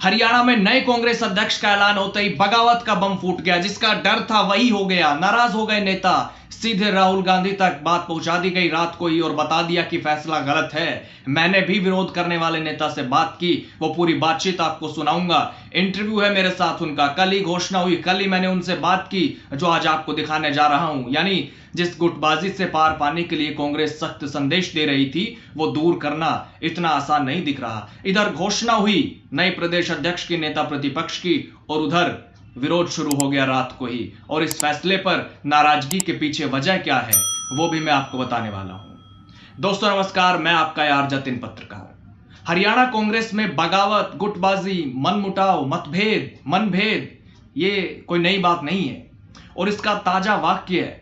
हरियाणा में नए कांग्रेस अध्यक्ष का ऐलान होते ही बगावत का बम फूट गया। जिसका डर था वही हो गया। नाराज हो गए नेता। सीधे राहुल गांधी तक बात पहुंचा दी गई रात को ही और बता दिया कि फैसला गलत है। मैंने भी विरोध करने वाले नेता से बात की, वो पूरी बातचीत आपको सुनाऊंगा। इंटरव्यू है मेरे साथ उनका, कल ही घोषणा हुई, कल ही मैंने उनसे बात की जो आज आपको दिखाने जा रहा हूं। यानी जिस गुटबाजी से पार पाने के लिए कांग्रेस सख्त संदेश दे रही थी वो दूर करना इतना आसान नहीं दिख रहा। इधर घोषणा हुई नए प्रदेश अध्यक्ष की, नेता प्रतिपक्ष की, और उधर विरोध शुरू हो गया रात को ही। और इस फैसले पर नाराजगी के पीछे वजह क्या है वो भी मैं आपको बताने वाला हूं। दोस्तों नमस्कार, मैं आपका यार जतिन पत्रकार। हरियाणा कांग्रेस में बगावत, गुटबाजी, मनमुटाव, मनभेद ये कोई नई बात नहीं है। और इसका ताजा वाक्य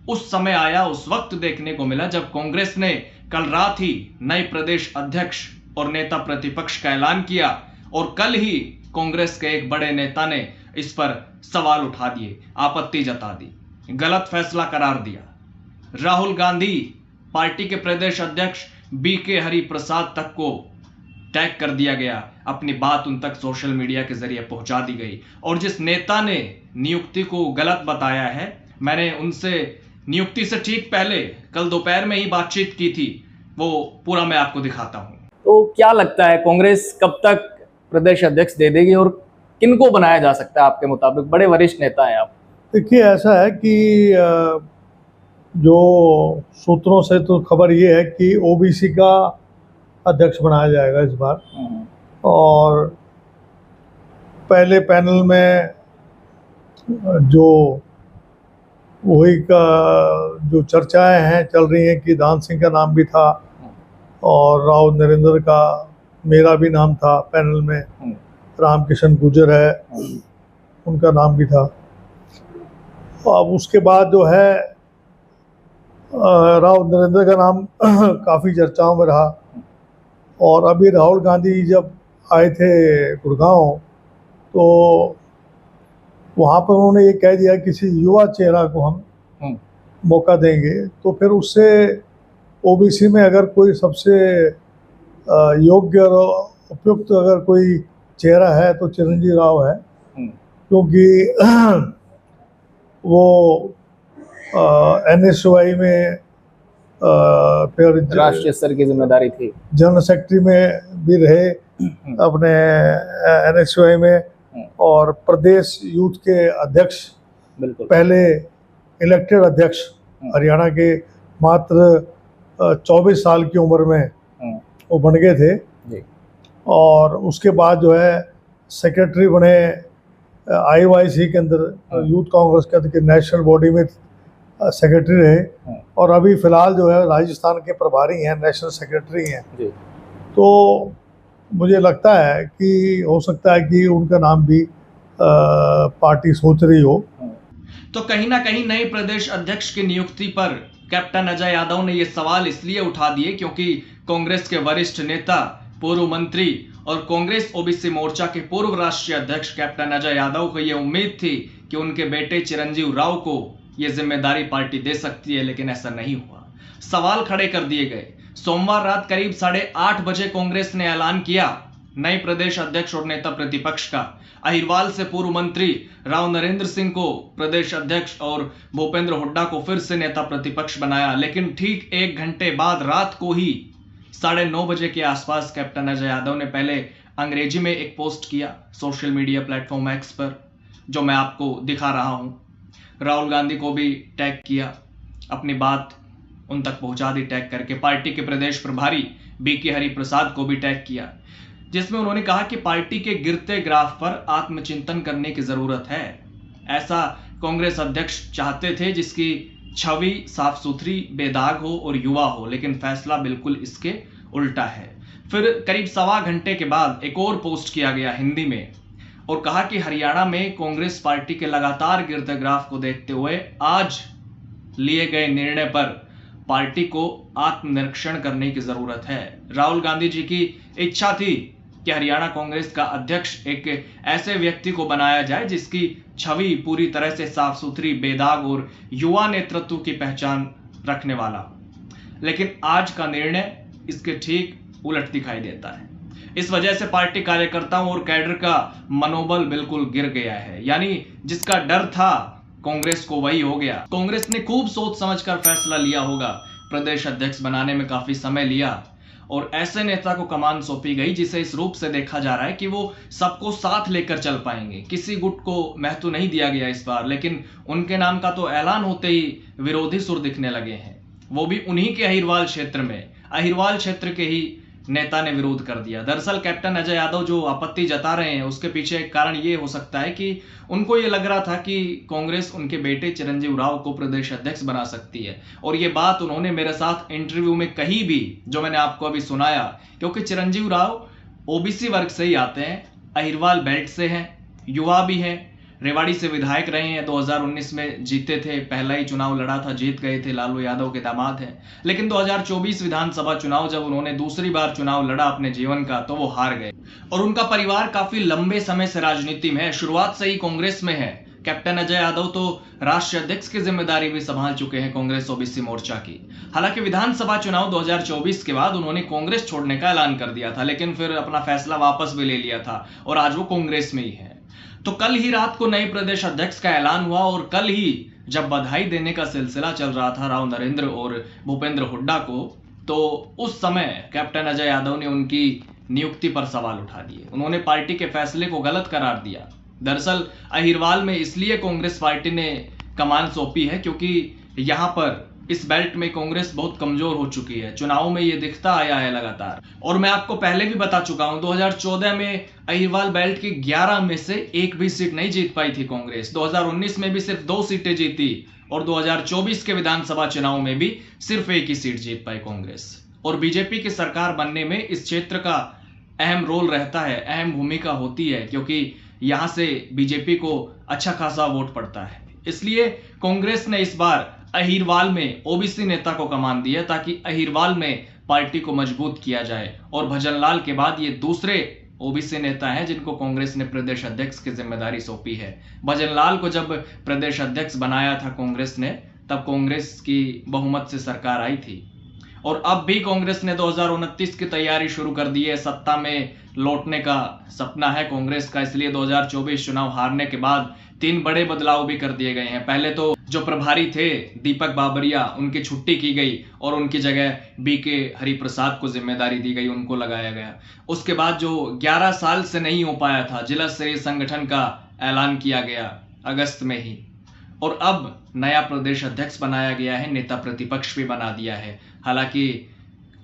उस समय आया, उस वक्त देखने को मिला जब कांग्रेस ने कल रात ही नए प्रदेश अध्यक्ष और नेता प्रतिपक्ष का ऐलान किया। और कल ही कांग्रेस के एक बड़े नेता ने इस पर सवाल उठा दिए, आपत्ति जता दी, गलत फैसला करार दिया। राहुल गांधी, पार्टी के प्रदेश अध्यक्ष बीके हरिप्रसाद तक को टैग कर दिया गया। अपनी बात उन तक सोशल मीडिया के जरिए पहुंचा दी गई। और जिस नेता ने नियुक्ति को गलत बताया है, मैंने उनसे नियुक्ति से ठीक पहले कल दोपहर में ही बातचीत की थी, वो पूरा मैं आपको दिखाता हूं। तो क्या लगता है कांग्रेस कब तक प्रदेश अध्यक्ष दे देगी और किनको बनाया जा सकता है आपके मुताबिक? बड़े वरिष्ठ नेता हैं आप। देखिए, ऐसा है कि जो सूत्रों से तो खबर ये है कि ओबीसी का अध्यक्ष बनाया जाएगा इस बार। और पहले पैनल में जो वही का जो चर्चाएं हैं चल रही हैं कि दान सिंह का नाम भी था और राव नरेंद्र का, मेरा भी नाम था पैनल में, रामकिशन गुर्जर है उनका नाम भी था। अब उसके बाद जो है राव नरेंद्र का नाम काफ़ी चर्चाओं में रहा। और अभी राहुल गांधी जब आए थे गुड़गांव तो वहाँ पर उन्होंने ये कह दिया किसी युवा चेहरा को हम मौका देंगे। तो फिर उससे ओबीसी में अगर कोई सबसे योग्य और उपयुक्त अगर कोई चेहरा है तो चिरंजीव राव है, क्योंकि वो एनएसयूआई में फिर राष्ट्रीय स्तर की जिम्मेदारी थी, जनरल सेक्रेटरी में भी रहे अपने एनएसयूआई में, और प्रदेश यूथ के अध्यक्ष, पहले इलेक्टेड अध्यक्ष हरियाणा के, मात्र 24 साल की उम्र में वो बन गए थे। और उसके बाद जो है सेक्रेटरी बने आईवाईसी के अंदर, यूथ कांग्रेस के अंदर नेशनल बॉडी में सेक्रेटरी रहे। और अभी फिलहाल जो है राजस्थान के प्रभारी हैं, नेशनल सेक्रेटरी हैं। तो मुझे लगता है कि हो सकता है कि उनका नाम भी पार्टी सोच रही हो। तो कहीं ना कहीं नए प्रदेश अध्यक्ष की नियुक्ति पर कैप्टन अजय यादव ने यह सवाल इसलिए उठा दिए क्योंकि कांग्रेस के वरिष्ठ नेता, पूर्व मंत्री और कांग्रेस ओबीसी मोर्चा के पूर्व राष्ट्रीय अध्यक्ष कैप्टन अजय यादव को यह उम्मीद थी कि उनके बेटे चिरंजीव राव को यह जिम्मेदारी पार्टी दे सकती है, लेकिन ऐसा नहीं हुआ। सवाल खड़े कर दिए गए। सोमवार रात करीब 8:30 बजे कांग्रेस ने ऐलान किया नए प्रदेश अध्यक्ष और नेता प्रतिपक्ष का। अहिरवाल से पूर्व मंत्री राव नरेंद्र सिंह को प्रदेश अध्यक्ष और भूपेंद्र हुड्डा को फिर से नेता प्रतिपक्ष बनाया। लेकिन ठीक 1 घंटे बाद रात को ही 9:30 बजे के आसपास कैप्टन अजय यादव ने पहले अंग्रेजी में एक पोस्ट किया सोशल मीडिया प्लेटफॉर्म एक्स पर, जो मैं आपको दिखा रहा हूं। राहुल गांधी को भी टैग किया, अपनी बात उन तक पहुंचा दी टैग करके। पार्टी के प्रदेश प्रभारी बीके हरिप्रसाद को भी टैग किया, जिसमें उन्होंने कहा कि पार्टी के गिरते ग्राफ पर आत्मचिंतन करने की जरूरत है। ऐसा कांग्रेस अध्यक्ष चाहते थे जिसकी छवि साफ सुथरी, बेदाग हो और युवा हो, लेकिन फैसला बिल्कुल इसके उल्टा है। फिर करीब 1.25 घंटे के बाद एक और पोस्ट किया गया हिंदी में और कहा कि हरियाणा में कांग्रेस पार्टी के लगातार गिरते ग्राफ को देखते हुए आज लिए गए निर्णय पर पार्टी को आत्मनिरीक्षण करने की जरूरत है। राहुल गांधी जी की इच्छा थी कि हरियाणा कांग्रेस का अध्यक्ष एक ऐसे व्यक्ति को बनाया जाए जिसकी छवि पूरी तरह से साफ सुथरी, बेदाग और युवा नेतृत्व की पहचान रखने वाला। लेकिन आज का निर्णय इसके ठीक उलट दिखाई देता है। इस वजह से पार्टी कार्यकर्ताओं और कैडर का मनोबल बिल्कुल गिर गया है। यानी जिसका डर था कांग्रेस को वही हो गया। कांग्रेस ने खूब सोच समझकर फैसला लिया होगा, प्रदेश अध्यक्ष बनाने में काफी समय लिया और ऐसे नेता को कमान सौंपी गई जिसे इस रूप से देखा जा रहा है कि वो सबको साथ लेकर चल पाएंगे। किसी गुट को महत्व नहीं दिया गया इस बार, लेकिन उनके नाम का तो ऐलान होते ही विरोधी सुर दिखने लगे हैं, वो भी उन्हीं के अहिरवाल क्षेत्र में। अहिरवाल क्षेत्र के ही नेता ने विरोध कर दिया। दरअसल कैप्टन अजय यादव जो आपत्ति जता रहे हैं उसके पीछे एक कारण ये हो सकता है कि उनको ये लग रहा था कि कांग्रेस उनके बेटे चिरंजीव राव को प्रदेश अध्यक्ष बना सकती है, और ये बात उन्होंने मेरे साथ इंटरव्यू में कही भी, जो मैंने आपको अभी सुनाया। क्योंकि चिरंजीव राव ओबीसी वर्ग से ही आते हैं, अहिरवाल बेल्ट से हैं, युवा भी हैं, रेवाड़ी से विधायक रहे हैं, 2019 में जीते थे, पहला ही चुनाव लड़ा था, जीत गए थे, लालू यादव के दामाद हैं। लेकिन 2024 विधानसभा चुनाव जब उन्होंने दूसरी बार चुनाव लड़ा अपने जीवन का, तो वो हार गए। और उनका परिवार काफी लंबे समय से राजनीति में है, शुरुआत से ही कांग्रेस में है। कैप्टन अजय यादव तो राष्ट्रीय अध्यक्ष की जिम्मेदारी भी संभाल चुके हैं कांग्रेस ओबीसी मोर्चा की। हालांकि विधानसभा चुनाव 2024 के बाद उन्होंने कांग्रेस छोड़ने का ऐलान कर दिया था, लेकिन फिर अपना फैसला वापस भी ले लिया था और आज वो कांग्रेस में ही है। तो कल ही रात को नए प्रदेश अध्यक्ष का ऐलान हुआ और कल ही जब बधाई देने का सिलसिला चल रहा था राव नरेंद्र और भूपेंद्र हुड्डा को, तो उस समय कैप्टन अजय यादव ने उनकी नियुक्ति पर सवाल उठा दिए। उन्होंने पार्टी के फैसले को गलत करार दिया। दरअसल अहिरवाल में इसलिए कांग्रेस पार्टी ने कमान सौंपी है क्योंकि यहां पर इस बेल्ट में कांग्रेस बहुत कमजोर हो चुकी है, चुनाव में ये दिखता आया है लगातार। और मैं आपको पहले भी बता चुका हूं, 2014 में अहिरवाल बेल्ट की 11 में से एक भी सीट नहीं जीत पाई थी कांग्रेस। 2019 में भी सिर्फ 2 सीटें जीती और 2024 के विधानसभा चुनाव में भी सिर्फ एक ही सीट जीत पाई कांग्रेस। और बीजेपी की सरकार बनने में इस क्षेत्र का अहम रोल रहता है, अहम भूमिका होती है, क्योंकि यहां से बीजेपी को अच्छा खासा वोट पड़ता है। इसलिए कांग्रेस ने इस बार अहिरवाल में ओबीसी नेता को कमान दी है ताकि अहिरवाल में पार्टी को मजबूत किया जाए। और भजन लाल के बाद ये दूसरे ओबीसी नेता हैं जिनको कांग्रेस ने प्रदेश अध्यक्ष की जिम्मेदारी सौंपी है। भजन लाल को जब प्रदेश अध्यक्ष बनाया था कांग्रेस ने, तब कांग्रेस की बहुमत से सरकार आई थी। और अब भी कांग्रेस ने 2029 की तैयारी शुरू कर दी है। सत्ता में लौटने का सपना है कांग्रेस का, इसलिए 2024 चुनाव हारने के बाद 3 बड़े बदलाव भी कर दिए गए हैं। पहले तो जो प्रभारी थे दीपक बाबरिया, उनकी छुट्टी की गई और उनकी जगह बीके हरिप्रसाद को जिम्मेदारी दी गई, उनको लगाया गया। उसके बाद जो 11 साल से नहीं हो पाया था, जिला स्तरीय संगठन का ऐलान किया गया अगस्त में ही। और अब नया प्रदेश अध्यक्ष बनाया गया है, नेता प्रतिपक्ष भी बना दिया है। हालांकि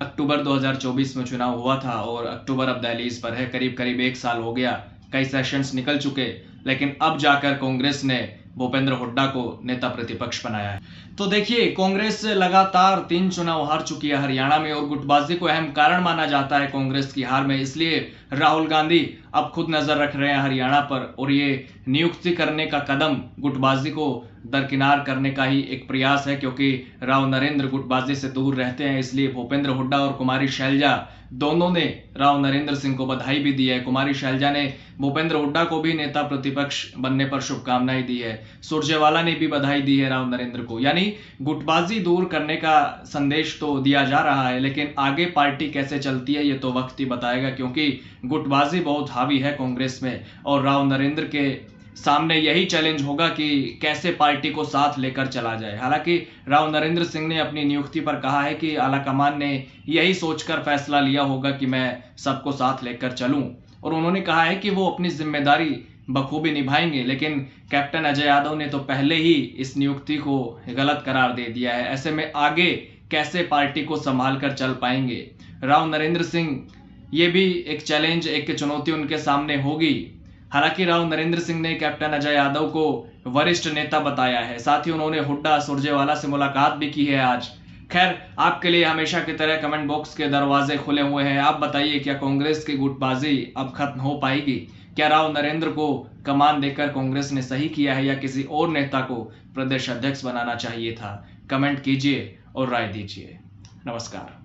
अक्टूबर 2024 में चुनाव हुआ था और अक्टूबर अब दहलीज पर है, करीब करीब 1 साल हो गया, कई सेशंस निकल चुके, लेकिन अब जाकर कांग्रेस ने भूपेंद्र हुड्डा को नेता प्रतिपक्ष बनाया है। तो देखिए, कांग्रेस लगातार 3 चुनाव हार चुकी है हरियाणा में और गुटबाजी को अहम कारण माना जाता है कांग्रेस की हार में। इसलिए राहुल गांधी अब खुद नजर रख रहे हैं हरियाणा पर और ये नियुक्ति करने का कदम गुटबाजी को दरकिनार करने का ही एक प्रयास है, क्योंकि राव नरेंद्र गुटबाजी से दूर रहते हैं। इसलिए भूपेंद्र हुड्डा और कुमारी शैलजा दोनों ने राव नरेंद्र सिंह को बधाई भी दी है। कुमारी शैलजा ने भूपेंद्र हुड्डा को भी नेता प्रतिपक्ष बनने पर शुभकामनाएं दी है। सुरजेवाला ने भी बधाई दी है राव नरेंद्र को। यानी गुटबाजी दूर करने का संदेश तो दिया जा रहा है, लेकिन आगे पार्टी कैसे चलती है ये तो वक्त ही बताएगा, क्योंकि गुटबाजी बहुत हावी है कांग्रेस में और राव नरेंद्र के सामने यही चैलेंज होगा कि कैसे पार्टी को साथ लेकर चला जाए। हालांकि राव नरेंद्र सिंह ने अपनी नियुक्ति पर कहा है कि आलाकमान ने यही सोचकर फैसला लिया होगा कि मैं सबको साथ लेकर चलूं, और उन्होंने कहा है कि वो अपनी जिम्मेदारी बखूबी निभाएंगे। लेकिन कैप्टन अजय यादव ने तो पहले ही इस नियुक्ति को गलत करार दे दिया है। ऐसे में आगे कैसे पार्टी को संभाल कर चल पाएंगे राव नरेंद्र सिंह, ये भी एक चैलेंज, एक चुनौती उनके सामने होगी। हालांकि राव नरेंद्र सिंह ने कैप्टन अजय यादव को वरिष्ठ नेता बताया है, साथ ही उन्होंने हुड्डा सुरजेवाला से मुलाकात भी की है आज। खैर, आपके लिए हमेशा की तरह कमेंट बॉक्स के दरवाजे खुले हुए हैं। आप बताइए, क्या कांग्रेस की गुटबाजी अब खत्म हो पाएगी? क्या राव नरेंद्र को कमान देकर कांग्रेस ने सही किया है या किसी और नेता को प्रदेश अध्यक्ष बनाना चाहिए था? कमेंट कीजिए और राय दीजिए। नमस्कार।